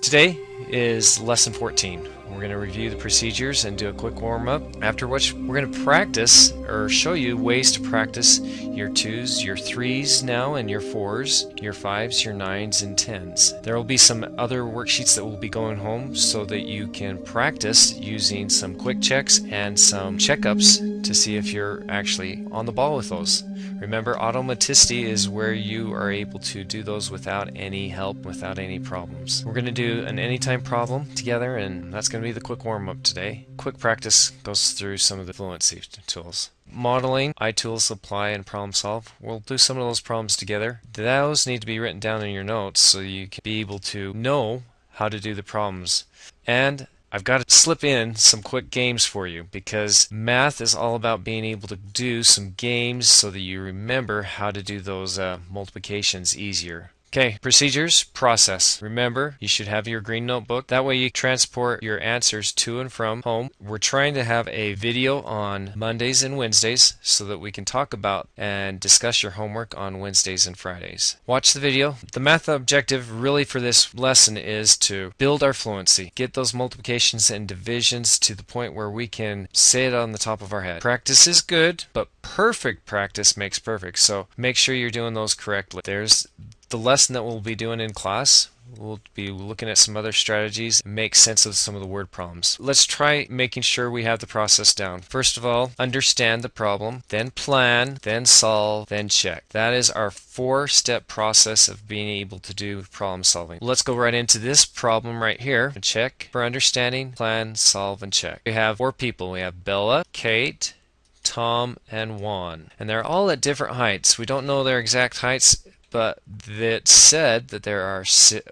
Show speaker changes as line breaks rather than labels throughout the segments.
Today is lesson 14. We're going to review the procedures and do a quick warm-up, after which we're going to practice or show you ways to practice your 2s, your 3s now, and your 4s, your 5s, your 9s, and 10s. There will be some other worksheets that will be going home so that you can practice using some quick checks and some checkups to see if you're actually on the ball with those. Remember, automaticity is where you are able to do those without any help, without any problems. We're going to do an anytime problem together, and that's going to be the quick warm-up today. Quick practice goes through some of the fluency tools. Modeling, iTools, apply, and problem solve. We'll do some of those problems together. Those need to be written down in your notes so you can be able to know how to do the problems. And I've got to slip in some quick games for you because math is all about being able to do some games so that you remember how to do those multiplications easier. Okay, procedures, process. Remember, you should have your green notebook. That way you transport your answers to and from home. We're trying to have a video on Mondays and Wednesdays so that we can talk about and discuss your homework on Wednesdays and Fridays. Watch the video. The math objective really for this lesson is to build our fluency. Get those multiplications and divisions to the point where we can say it on the top of our head. Practice is good, but perfect practice makes perfect. So make sure you're doing those correctly. There's the lesson that we'll be doing in class. We'll be looking at some other strategies and make sense of some of the word problems. Let's try making sure we have the process down. First of all, understand the problem, then plan, then solve, then check. That is our 4-step process of being able to do problem solving. Let's go right into this problem right here. Check for understanding, plan, solve, and check. We have 4 people. We have Bella, Kate, Tom, and Juan. And they're all at different heights. We don't know their exact heights, but it said that there are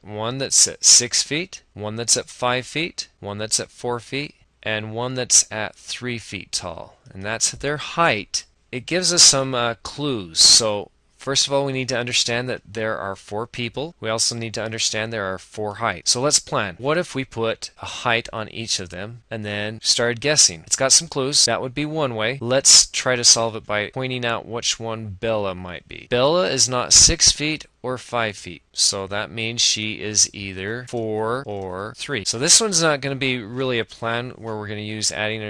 one that's at 6 feet, one that's at 5 feet, one that's at 4 feet, and one that's at 3 feet tall. And that's their height. It gives us some clues. So first of all, we need to understand that there are 4 people. We also need to understand there are 4 heights. So let's plan. What if we put a height on each of them and then started guessing? It's got some clues. That would be one way. Let's try to solve it by pointing out which one Bella might be. Bella is not 6 feet or 5 feet. So that means she is either 4 or 3. So this one's not going to be really a plan where we're going to use adding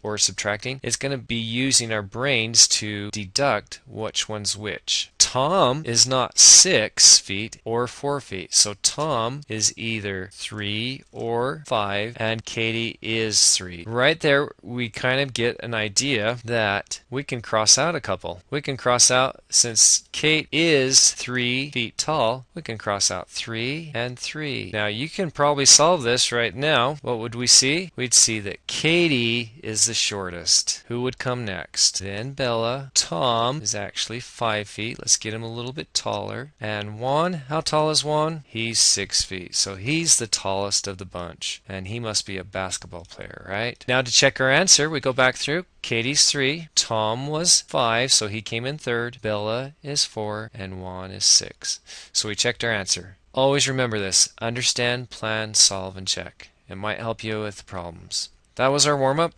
or subtracting. It's going to be using our brains to deduct which one's which. Tom is not 6 feet or 4 feet. So Tom is either 3 or 5, and Katie is 3. Right there, we kind of get an idea that we can cross out a couple. We can cross out, since Kate is 3 feet tall, we can cross out 3 and 3. Now you can probably solve this right now. What would we see? We'd see that Katie is the shortest. Who would come next? Then Bella. Tom is actually 5 feet. Let's get him a little bit taller. And Juan, how tall is Juan? He's 6 feet. So he's the tallest of the bunch. And he must be a basketball player, right? Now to check our answer, we go back through. Katie's 3, Tom was 5, so he came in third, Bella is 4, and Juan is 6. So we checked our answer. Always remember this: understand, plan, solve, and check. It might help you with the problems. That was our warm-up.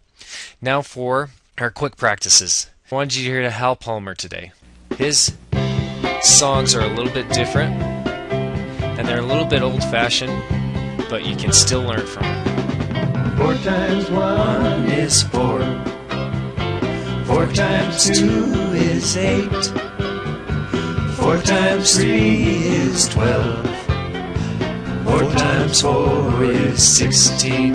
Now for our quick practices. I wanted you to hear Hal Palmer today. His songs are a little bit different, and they're a little bit old-fashioned, but you can still learn from them.
4 times 1 is 4. 4 times 2 is 8. 4 times 3 is 12. 4 times 4 is 16.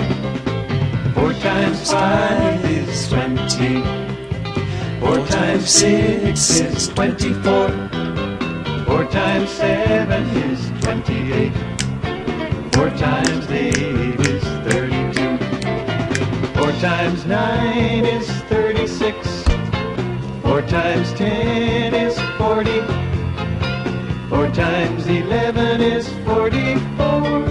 4 times 5 is 20. 4 times 6 is 24. 4 times 7 is 28. 4 times 8 is 32. 4 times 9 is 36. 4 times 10 is 40. 4 times 11 is 44.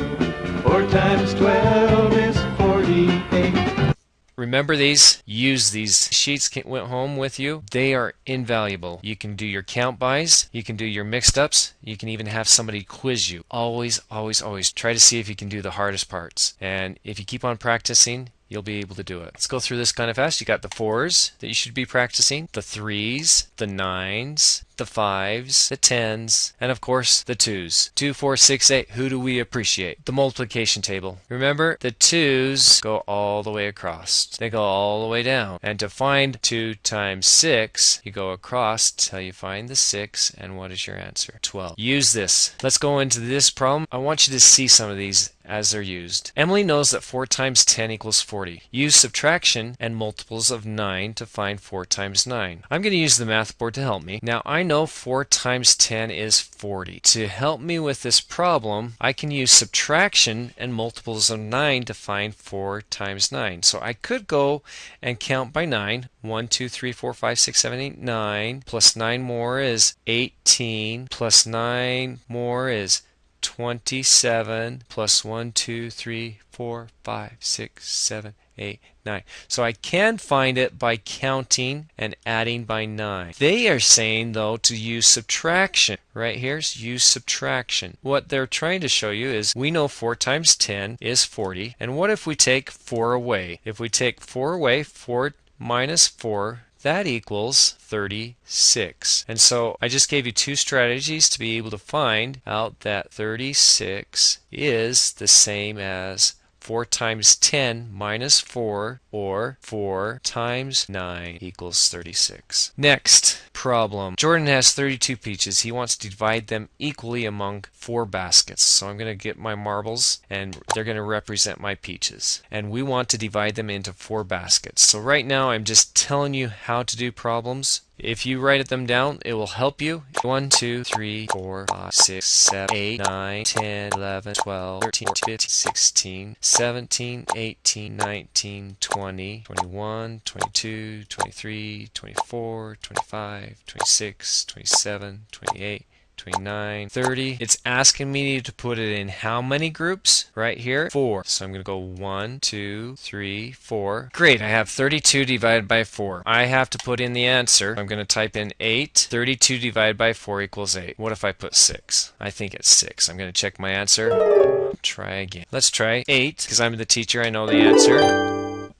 4 times 12 is 48.
Remember these. Use these sheets. Went home with you. They are invaluable. You can do your count bys. You can do your mixed ups. You can even have somebody quiz you. Always, always, always try to see if you can do the hardest parts. And if you keep on practicing, you'll be able to do it. Let's go through this kind of fast. You got the 4s that you should be practicing, the 3s, the 9s, the 5s, the 10s, and of course the 2s. 2, 4, 6, 8. Who do we appreciate? The multiplication table. Remember, the 2s go all the way across. They go all the way down. And to find 2 times 6, you go across till you find the 6, and what is your answer? 12. Use this. Let's go into this problem. I want you to see some of these as they're used. Emily knows that 4 times 10 equals 40. Use subtraction and multiples of 9 to find 4 times 9. I'm going to use the math board to help me. Now I know 4 times 10 is 40. To help me with this problem, I can use subtraction and multiples of 9 to find 4 times 9. So I could go and count by 9. 1, 2, 3, 4, 5, 6, 7, 8, 9. Plus 9 more is 18. Plus 9 more is 27 plus 1, 2, 3, 4, 5, 6, 7, 8, 9. So I can find it by counting and adding by 9. They are saying though to use subtraction. Right here's use subtraction. What they're trying to show you is we know 4 times 10 is 40. And what if we take 4 away? If we take 4 away, 4 minus 4, that equals 36. And so I just gave you 2 strategies to be able to find out that 36 is the same as 4 times 10 minus 4, or 4 times 9 equals 36. Next problem. Jordan has 32 peaches. He wants to divide them equally among 4 baskets. So I'm going to get my marbles and they're going to represent my peaches. And we want to divide them into 4 baskets. So right now I'm just telling you how to do problems. If you write them down, it will help you. 1, 2, 3, 4, 5, 6, 7, 8, 9, 10, 11, 12, 13, 14, 15, 16, 17, 18, 19, 20, 21, 22, 23, 24, 25, 26, 27, 28, 29, 30. It's asking me to put it in how many groups? Right here, 4. So I'm going to go 1, 2, 3, 4. Great, I have 32 divided by 4. I have to put in the answer. I'm going to type in 8. 32 divided by 4 equals 8. What if I put 6? I think it's 6. I'm going to check my answer. Try again. Let's try 8, because I'm the teacher. I know the answer.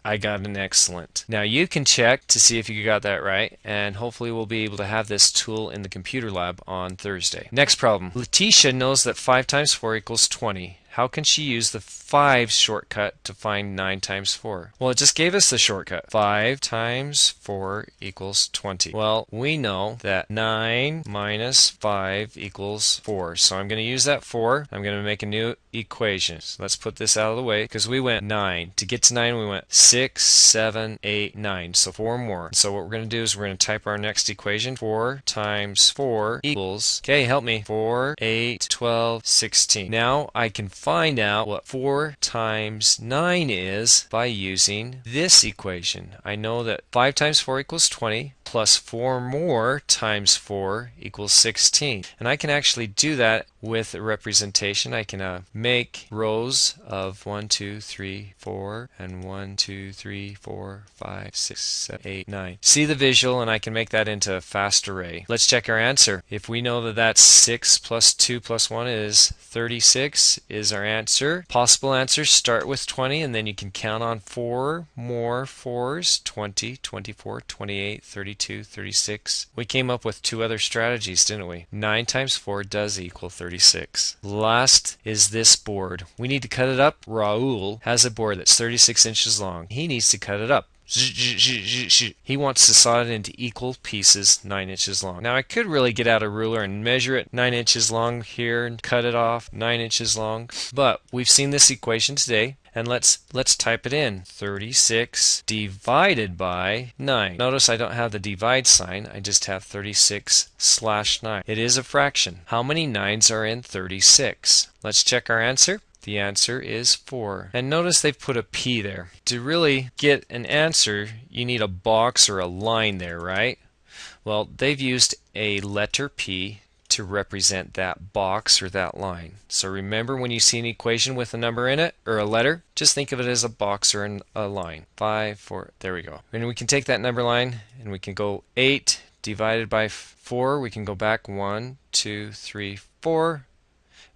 I got an excellent. Now you can check to see if you got that right, and hopefully we'll be able to have this tool in the computer lab on Thursday. Next problem. Letitia knows that 5 times 4 equals 20. How can she use the 5 shortcut to find 9 times 4? Well, it just gave us the shortcut. 5 times 4 equals 20. Well, we know that 9 minus 5 equals 4. So I'm going to use that 4. I'm going to make a new equation. So let's put this out of the way because we went 9. To get to 9, we went 6, 7, 8, 9. So 4 more. So what we're going to do is we're going to type our next equation. 4 times 4 equals, okay, help me, 4, 8, 12, 16. Now I can find out what 4 times 9 is by using this equation. I know that 5 times 4 equals 20, plus 4 more times 4 equals 16. And I can actually do that with a representation. I can make rows of 1, 2, 3, 4, and 1, 2, 3, 4, 5, 6, 7, 8, 9. See the visual, and I can make that into a fast array. Let's check our answer. If we know that that's 6 plus 2 plus 1 is 36 is our answer. Possible answers start with 20, and then you can count on 4 more 4s, 20, 24, 28, 32, 36. We came up with 2 other strategies, didn't we? 9 times 4 does equal 36. Last is this board. We need to cut it up. Raul has a board that's 36 inches long. He needs to cut it up. He wants to saw it into equal pieces 9 inches long. Now I could really get out a ruler and measure it 9 inches long here and cut it off 9 inches long, but we've seen this equation today, and let's type it in. 36 divided by 9. Notice I don't have the divide sign, I just have 36 slash 9. It is a fraction. How many 9s are in 36? Let's check our answer. The answer is 4. And notice they've put a P there. To really get an answer, you need a box or a line there, right? Well, they've used a letter P to represent that box or that line. So remember, when you see an equation with a number in it, or a letter, just think of it as a box or a line. 5, 4, there we go. And we can take that number line and we can go 8 divided by 4. We can go back 1, 2, 3, 4.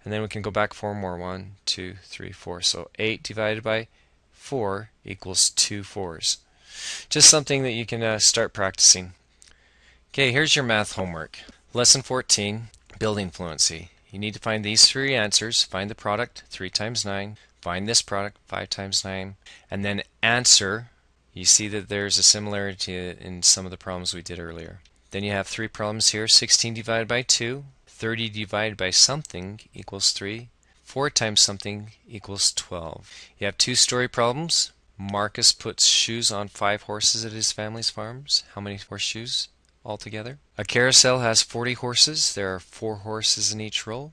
And then we can go back 4 more. 1, 2, 3, 4. So 8 divided by 4 equals 2 4s. Just something that you can start practicing. Okay, here's your math homework. Lesson 14, Building Fluency. You need to find these three answers. Find the product, 3 times 9. Find this product, 5 times 9. And then answer. You see that there's a similarity in some of the problems we did earlier. Then you have 3 problems here. 16 divided by 2. 30 divided by something equals 3. 4 times something equals 12. You have 2 story problems. Marcus puts shoes on 5 horses at his family's farms. How many horseshoes altogether? A carousel has 40 horses. There are 4 horses in each row.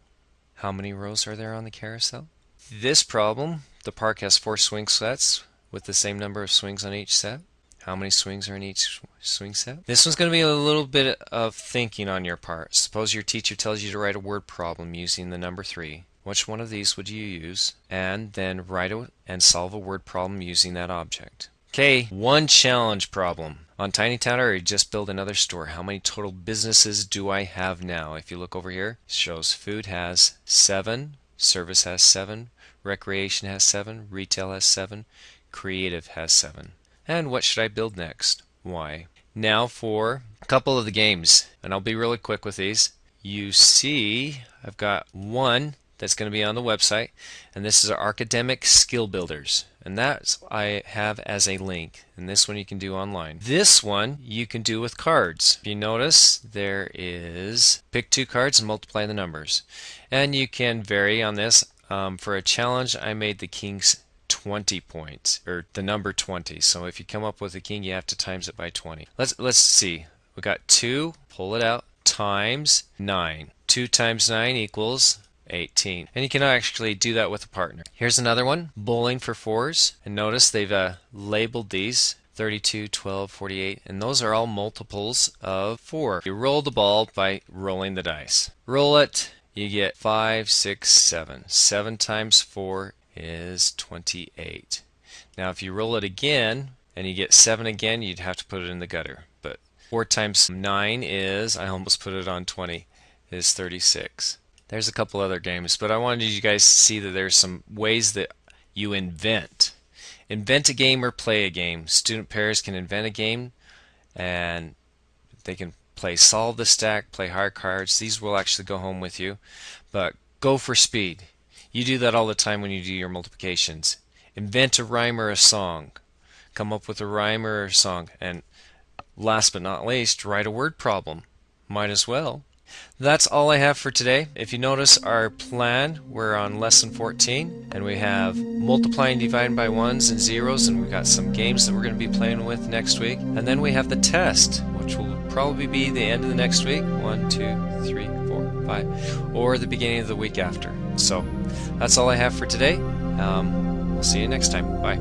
How many rows are there on the carousel? This problem, the park has 4 swing sets with the same number of swings on each set. How many swings are in each swing set? This one's going to be a little bit of thinking on your part. Suppose your teacher tells you to write a word problem using the number 3. Which one of these would you use? And then write and solve a word problem using that object. Okay, one challenge problem. On Tiny Town, I just built another store. How many total businesses do I have now? If you look over here, it shows food has 7, service has 7, recreation has 7, retail has 7, creative has 7. And what should I build next? Why? Now for a couple of the games, and I'll be really quick with these. You see, I've got one that's going to be on the website, and this is our academic skill builders, and that I have as a link, and this one you can do online. This one you can do with cards. If you notice, there is pick 2 cards and multiply the numbers, and you can vary on this. For a challenge, I made the king's 20 points, or the number 20. So if you come up with a king, you have to times it by 20. Let's see. We got 2, pull it out, times 9. 2 times 9 equals 18. And you can actually do that with a partner. Here's another one, bowling for 4s. And notice they've labeled these 32, 12, 48, and those are all multiples of 4. You roll the ball by rolling the dice. Roll it, you get 5, 6, 7. 7 times 4 is 28. Now if you roll it again and you get 7 again, you'd have to put it in the gutter. But 4 times 9 is, I almost put it on 20, is 36. There's a couple other games, but I wanted you guys to see that there's some ways that you invent. Invent a game or play a game. Student pairs can invent a game and they can play solve the stack, play hard cards. These will actually go home with you, but go for speed. You do that all the time when you do your multiplications. Invent a rhyme or a song. Come up with a rhyme or a song. And last but not least, write a word problem. Might as well. That's all I have for today. If you notice our plan, we're on lesson 14 and we have multiplying, dividing by 1s and 0s, and we've got some games that we're going to be playing with next week. And then we have the test, which will probably be the end of the next week, 1, 2, 3, 4, 5, or the beginning of the week after. So that's all I have for today. We'll see you next time. Bye.